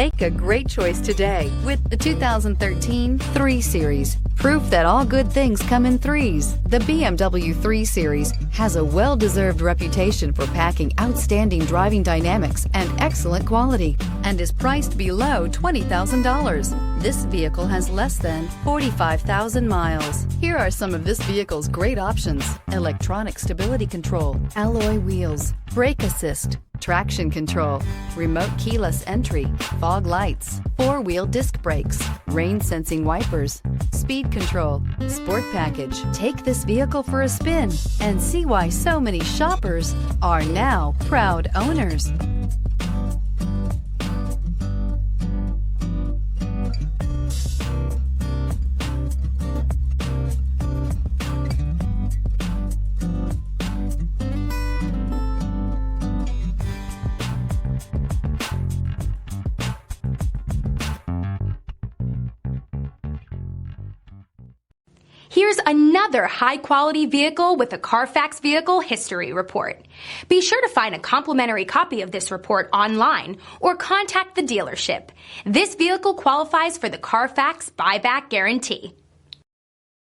Make a great choice today with the 2013 3 Series. Proof that all good things come in threes. The BMW 3 Series has a well-deserved reputation for packing outstanding driving dynamics and excellent quality and is priced below $20,000. This vehicle has less than 45,000 miles. Here are some of this vehicle's great options: electronic stability control, alloy wheels, brake assist, traction control, remote keyless entry, fog lights, 4-wheel disc brakes, rain sensing wipers, speed control, sport package. Take this vehicle for a spin and see why so many shoppers are now proud owners. Here's another high-quality vehicle with a Carfax Vehicle History Report. Be sure to find a complimentary copy of this report online or contact the dealership. This vehicle qualifies for the Carfax Buyback Guarantee.